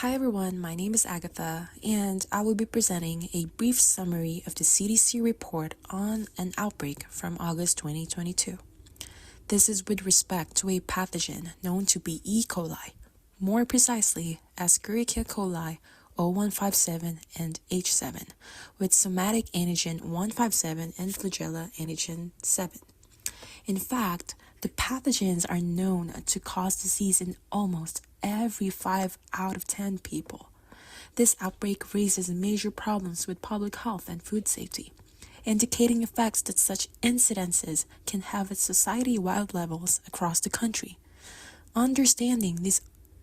Hi everyone, my name is Agatha, and I will be presenting a brief summary of the CDC report on an outbreak from August 2022. This is with respect to a pathogen known to be E. coli, more precisely Escherichia coli O157 and H7, with somatic antigen 157 and flagella antigen 7. In fact, the pathogens are known to cause disease in almost every 5 out of 10 people. This outbreak raises major problems with public health and food safety, indicating effects that such incidences can have at society-wide levels across the country. Understanding these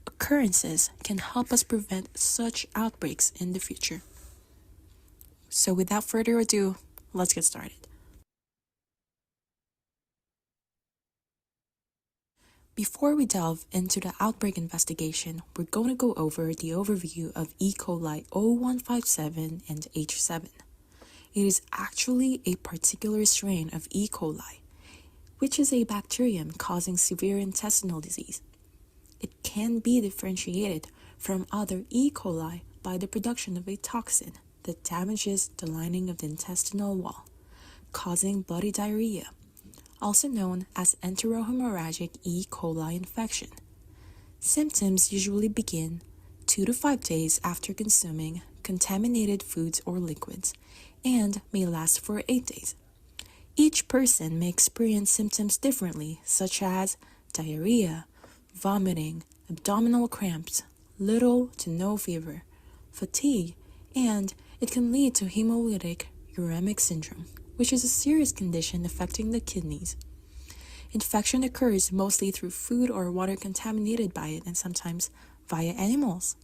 occurrences can help us prevent such outbreaks in the future. So without further ado, let's get started. Before we delve into the outbreak investigation, we're going to go over the overview of E. coli O157 and H7. It is actually a particular strain of E. coli, which is a bacterium causing severe intestinal disease. It can be differentiated from other E. coli by the production of a toxin that damages the lining of the intestinal wall, causing bloody diarrhea, also known as enterohemorrhagic E. coli infection. Symptoms usually begin 2 to 5 days after consuming contaminated foods or liquids and may last for 8 days. Each person may experience symptoms differently, such as diarrhea, vomiting, abdominal cramps, little to no fever, fatigue, and it can lead to hemolytic uremic syndrome, which is a serious condition affecting the kidneys. Infection occurs mostly through food or water contaminated by it and sometimes via animals.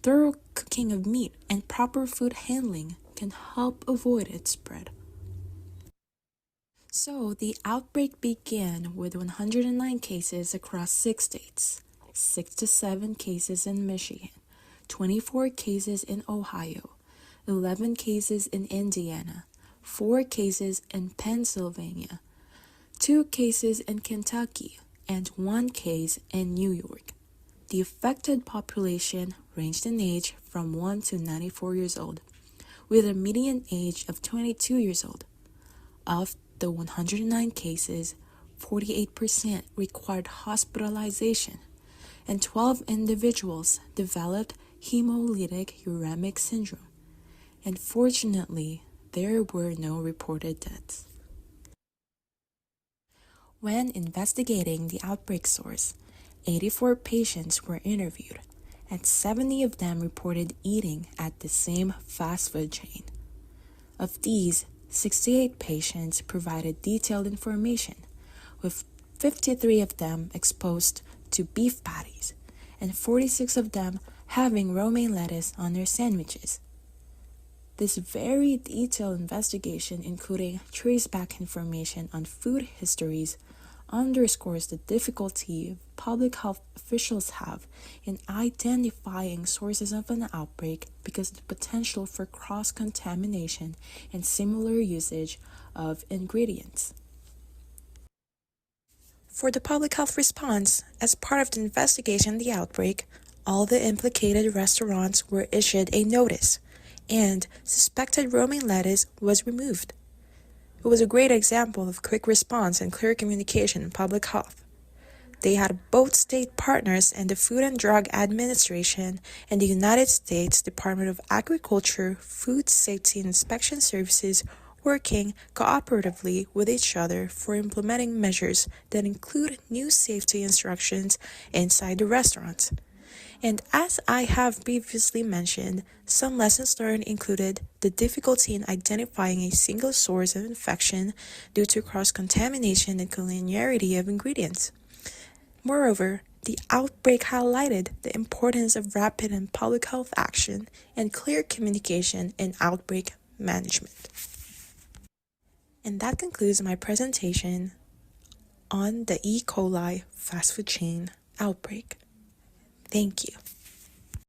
Thorough cooking of meat and proper food handling can help avoid its spread. So, the outbreak began with 109 cases across 6 states, 6 to 7 cases in Michigan, 24 cases in Ohio, 11 cases in Indiana, 4 cases in Pennsylvania, 2 cases in Kentucky, and 1 case in New York. The affected population ranged in age from 1 to 94 years old, with a median age of 22 years old. Of the 109 cases, 48% required hospitalization, and 12 individuals developed hemolytic uremic syndrome. And fortunately, there were no reported deaths. When investigating the outbreak source, 84 patients were interviewed, and 70 of them reported eating at the same fast food chain. Of these, 68 patients provided detailed information, with 53 of them exposed to beef patties, and 46 of them having romaine lettuce on their sandwiches. This very detailed investigation, including traceback information on food histories, underscores the difficulty public health officials have in identifying sources of an outbreak because of the potential for cross-contamination and similar usage of ingredients. For the public health response, as part of the investigation of the outbreak, all the implicated restaurants were issued a notice, and suspected romaine lettuce was removed. It was a great example of quick response and clear communication in public health. They had both state partners and the Food and Drug Administration and the United States Department of Agriculture Food Safety and Inspection Services working cooperatively with each other for implementing measures that include new safety instructions inside the restaurants. And as I have previously mentioned, some lessons learned included the difficulty in identifying a single source of infection due to cross-contamination and collinearity of ingredients. Moreover, the outbreak highlighted the importance of rapid and public health action and clear communication in outbreak management. And that concludes my presentation on the E. coli fast food chain outbreak. Thank you.